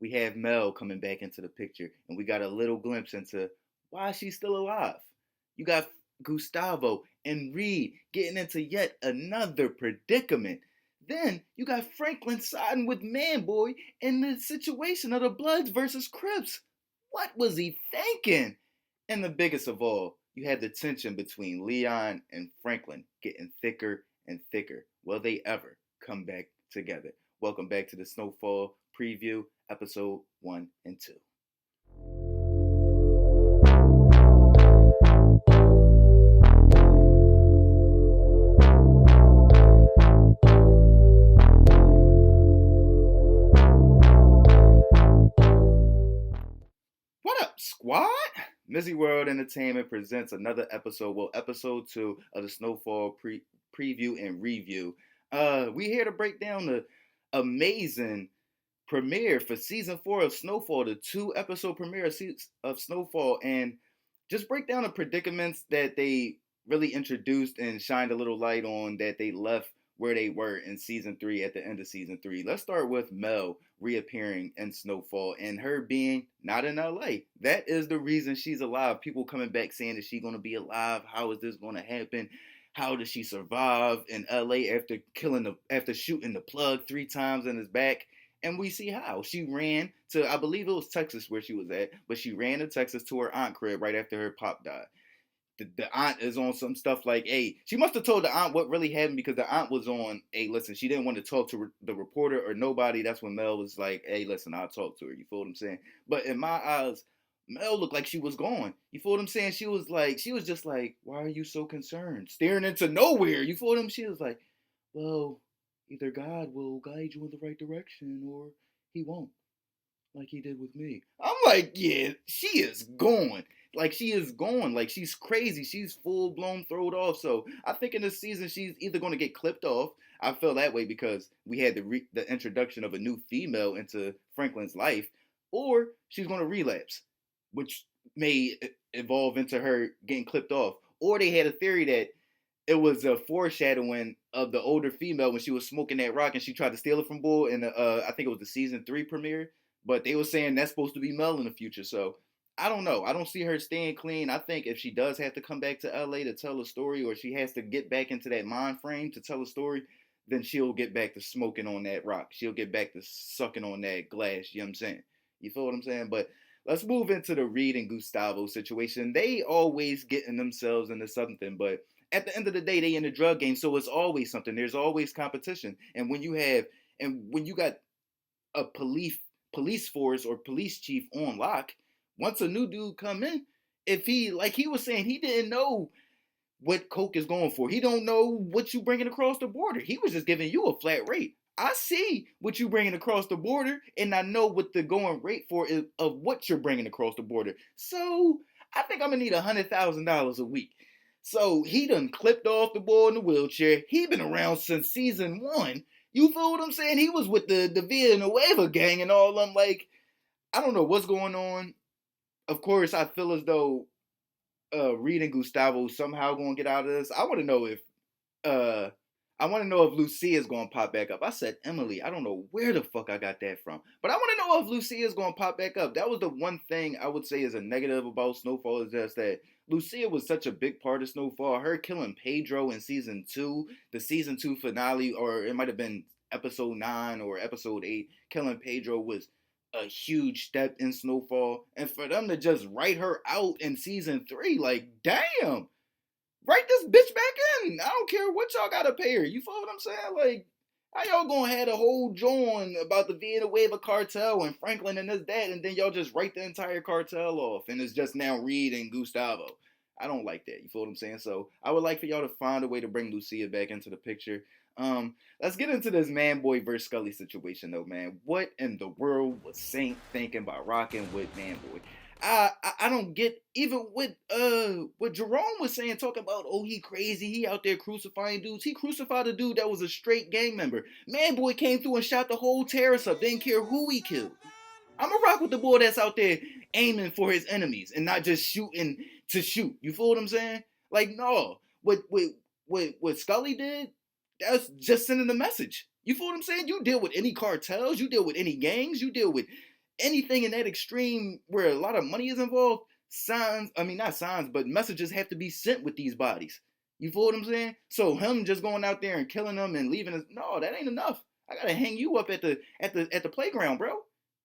we have Mel coming back into the picture, and we got a little glimpse into why she's still alive. You got Gustavo and Reed getting into yet another predicament. Then you got Franklin siding with Manboy in the situation of the Bloods versus Crips. What was he thinking? And the biggest of all, you had the tension between Leon and Franklin getting thicker and thicker. Will they ever come back together? Welcome back to the Snowfall preview, episode 1 and 2. What up, squad? Mizzy World Entertainment presents another episode, episode 2 of the Snowfall preview and review. We here to break down the amazing premiere for season 4 of Snowfall, the 2-episode premiere of Snowfall, and just break down the predicaments that they really introduced and shined a little light on that they left where they were in season 3 at the end of season 3. Let's start with Mel reappearing in Snowfall and her being not in LA. That is the reason she's alive. People coming back saying that she's going to be alive. How is this going to happen? How does she survive in LA after shooting the plug 3 times in his back? And we see how she ran to, I believe it was Texas where she was at, but she ran to Texas to her aunt crib right after her pop died. The aunt is on some stuff like, hey, she must have told the aunt what really happened, because the aunt was on, hey, listen, she didn't want to talk to the reporter or nobody. That's when Mel was like, hey, listen, I'll talk to her. You feel what I'm saying? But in my eyes, Mel looked like she was gone. You feel what I'm saying? She was just like, why are you so concerned? Staring into nowhere. You feel what I'm saying? She was like, well, either God will guide you in the right direction or he won't, like he did with me. I'm like, yeah, she is gone. Like, she is gone. Like, she's crazy. She's full blown thrown off. So I think in this season she's either going to get clipped off. I feel that way because we had the introduction of a new female into Franklin's life, or she's going to relapse, which may evolve into her getting clipped off. Or they had a theory that it was a foreshadowing of the older female when she was smoking that rock and she tried to steal it from Bull in I think it was the season 3 premiere. But they were saying that's supposed to be Mel in the future. So I don't know. I don't see her staying clean. I think if she does have to come back to LA to tell a story, or she has to get back into that mind frame to tell a story, then she'll get back to smoking on that rock. She'll get back to sucking on that glass. You know what I'm saying? You feel what I'm saying? But let's move into the Reed and Gustavo situation. They always getting themselves into something, but at the end of the day, they in the drug game, so it's always something. There's always competition. When you got a police force or police chief on lock, once a new dude come in, if he, like he was saying, he didn't know what coke is going for. He don't know what you bringing across the border. He was just giving you a flat rate. I see what you bringing across the border, and I know what the going rate for is of what you're bringing across the border. So I think I'm gonna need $100,000 a week. So he done clipped off the boy in the wheelchair. He been around since season 1. You feel what I'm saying? He was with the Villanueva gang and all them. Like, I don't know what's going on. Of course, I feel as though Reed and Gustavo somehow gonna get out of this. Uh I want to know if Lucia's gonna pop back up. I said Emily. I don't know where the fuck I got that from, but I want to know if Lucia's gonna pop back up. That was the one thing I would say is a negative about Snowfall, is just that Lucia was such a big part of Snowfall. Her killing Pedro in season 2, the season 2 finale, or it might have been episode 9 or episode 8. Killing Pedro was a huge step in Snowfall, and for them to just write her out in season 3, like, damn, write this bitch back in. I don't care what y'all gotta pay her. You feel what I'm saying? Like, how y'all gonna have a whole drawing about the Villanueva cartel and Franklin and this, that, and then y'all just write the entire cartel off, and it's just now Reed and Gustavo. I don't like that. You feel what I'm saying? So I would like for y'all to find a way to bring Lucia back into the picture. Let's get into this Manboy versus Scully situation, though, man. What in the world was Saint thinking about rocking with Manboy? I don't get, even what Jerome was saying, talking about, oh, he crazy, he out there crucifying dudes. He crucified a dude that was a straight gang member. Manboy came through and shot the whole terrace up, didn't care who he killed. I'ma rock with the boy that's out there aiming for his enemies and not just shooting to shoot. You feel what I'm saying? Like, no. What Scully did, that's just sending a message. You feel what I'm saying? You deal with any cartels, you deal with any gangs, you deal with anything in that extreme where a lot of money is involved, signs, I mean, not signs, but messages have to be sent with these bodies. You feel what I'm saying? So him just going out there and killing them and leaving us, no, that ain't enough. I gotta hang you up at the playground, bro.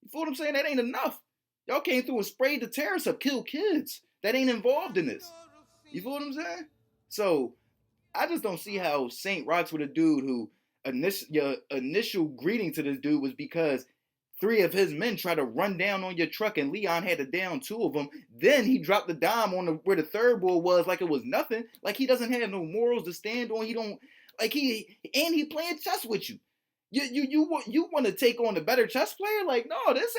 You feel what I'm saying? That ain't enough. Y'all came through and sprayed the terrace up, killed kids that ain't involved in this. You feel what I'm saying? So I just don't see how Saint rocks with a dude who your initial greeting to this dude was because three of his men tried to run down on your truck and Leon had to down two of them. Then he dropped the dime on where the third bull was like it was nothing. Like he doesn't have no morals to stand on. He don't like he playing chess with you. You want to take on the better chess player? Like, no, this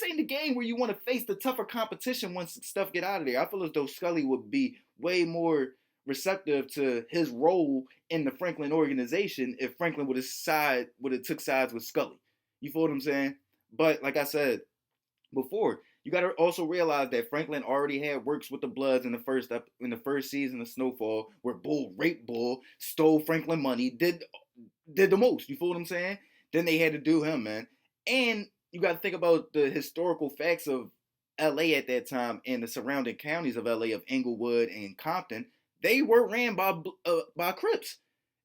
ain't the game where you want to face the tougher competition once stuff get out of there. I feel as though Scully would be way more receptive to his role in the Franklin organization if Franklin would have took sides with Scully. You feel what I'm saying? But like I said before, you got to also realize that Franklin already had works with the Bloods in the first season of Snowfall, where Bull raped Bull, stole Franklin money, did the most. You feel what I'm saying? Then they had to do him, man. And you got to think about the historical facts of LA at that time and the surrounding counties of LA of Inglewood and Compton. They were ran by Crips.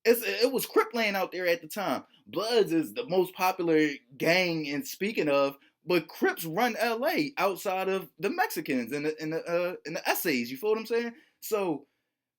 It was Crip land out there at the time. Bloods is the most popular gang, and speaking of, but Crips run LA outside of the Mexicans and the essays. You feel what I'm saying? So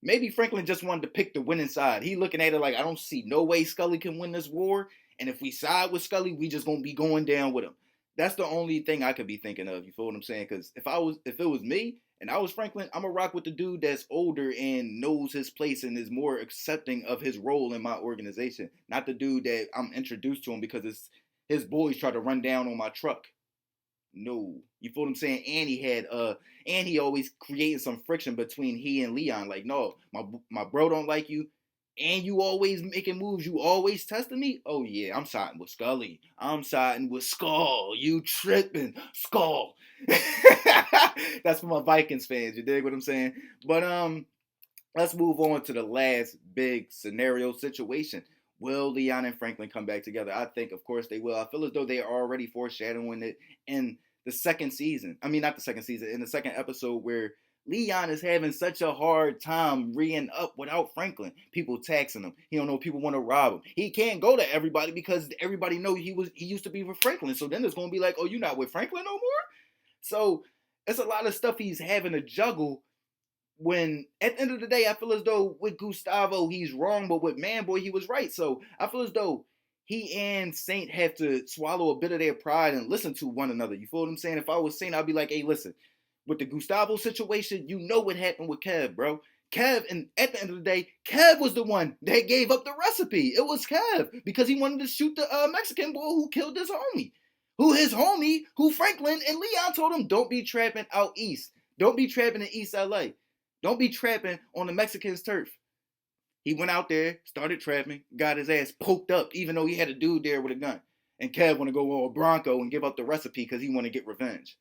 maybe Franklin just wanted to pick the winning side. He looking at it like, I don't see no way Scully can win this war, and if we side with Scully, we just gonna be going down with him. That's the only thing I could be thinking of. You feel what I'm saying? Because if it was me and I was Franklin, I'm gonna rock with the dude that's older and knows his place and is more accepting of his role in my organization, not the dude that I'm introduced to him because his boys try to run down on my truck. No, you feel what I'm saying? And he always created some friction between he and Leon. Like, no, my bro don't like you, and you always making moves. You always testing me. Oh yeah, I'm siding with Scully. I'm siding with Skull. You tripping, Skull? That's for my Vikings fans. You dig what I'm saying? But let's move on to the last big scenario situation. Will Leon and Franklin come back together? I think, of course, they will. I feel as though they are already foreshadowing it in the second season. I mean, not the second season, in the second episode where Leon is having such a hard time reing up without Franklin. People taxing him. He don't know if people want to rob him. He can't go to everybody because everybody know he used to be with Franklin. So then it's going to be like, oh, you're not with Franklin no more? So it's a lot of stuff he's having to juggle when at the end of the day, I feel as though with Gustavo, he's wrong, but with Manboy, he was right. So I feel as though he and Saint have to swallow a bit of their pride and listen to one another. You feel what I'm saying? If I was Saint, I'd be like, hey, listen, with the Gustavo situation, you know what happened with Kev, bro. Kev, and at the end of the day, Kev was the one that gave up the recipe. It was Kev because he wanted to shoot the Mexican boy who killed his homie. Who Franklin and Leon told him, don't be trapping out east. Don't be trapping in East LA. Don't be trapping on the Mexicans' turf. He went out there, started trapping, got his ass poked up, even though he had a dude there with a gun. And Kev want to go on a Bronco and give up the recipe because he want to get revenge.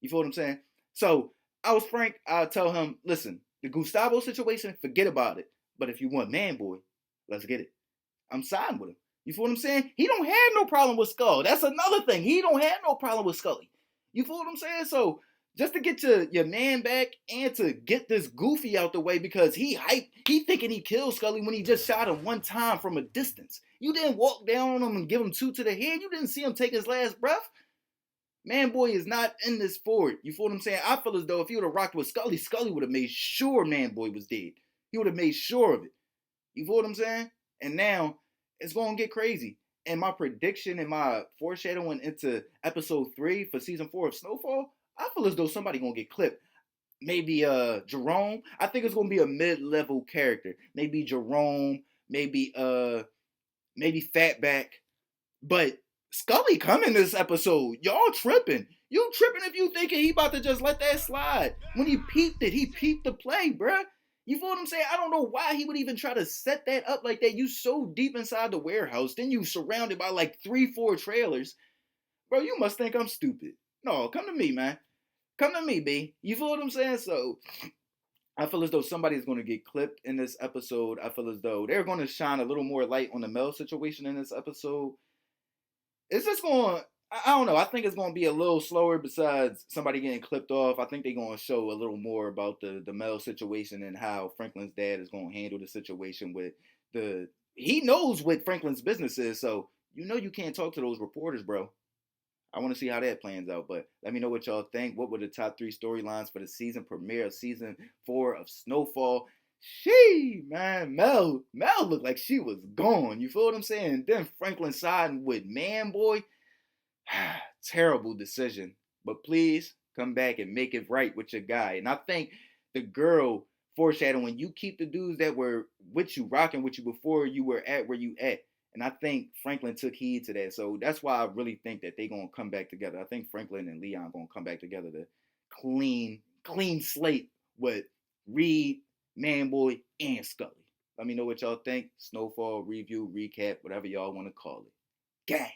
You feel what I'm saying? So, I was frank. I'll tell him, listen, the Gustavo situation, forget about it. But if you want Manboy, let's get it. I'm siding with him. You feel what I'm saying? He don't have no problem with Skull. That's another thing. He don't have no problem with Scully. You feel what I'm saying? So, just to get your man back and to get this goofy out the way because he thinking he killed Scully when he just shot him one time from a distance. You didn't walk down on him and give him two to the head. You didn't see him take his last breath. Manboy is not in this for it. You feel what I'm saying? I feel as though if he would have rocked with Scully, Scully would have made sure Manboy was dead. He would have made sure of it. You feel what I'm saying? And now it's going to get crazy. And my prediction and my foreshadowing into episode 3 for season 4 of Snowfall, I feel as though somebody gonna get clipped. Maybe Jerome. I think it's gonna be a mid-level character. Maybe Jerome. Maybe Fatback. But Scully coming this episode. Y'all tripping. You tripping if you thinking he about to just let that slide. When he peeped it, he peeped the play, bruh. You feel what I'm saying? I don't know why he would even try to set that up like that. You so deep inside the warehouse. Then you surrounded by like 3-4 trailers. Bro, you must think I'm stupid. No, come to me, man. Come to me, B. You feel what I'm saying? So, I feel as though somebody's going to get clipped in this episode. I feel as though they're going to shine a little more light on the Mel situation in this episode. It's just going I don't know. I think it's going to be a little slower. Besides somebody getting clipped off, I think they're going to show a little more about the Mel situation and how Franklin's dad is going to handle the situation with the. He knows what Franklin's business is, so you know you can't talk to those reporters, bro. I want to see how that plans out. But let me know what y'all think. What were the top 3 storylines for the season premiere of season 4 of Snowfall? Man, Mel looked like she was gone. You feel what I'm saying? And then Franklin siding with Manboy. Terrible decision. But please come back and make it right with your guy. And I think the girl foreshadowing, you keep the dudes that were with you, rocking with you before you were at where you at. And I think Franklin took heed to that. So that's why I really think that they're gonna come back together. I think Franklin and Leon gonna come back together to clean slate with Reed, Manboy, and Scully. Let me know what y'all think. Snowfall review, recap, whatever y'all want to call it. Gang.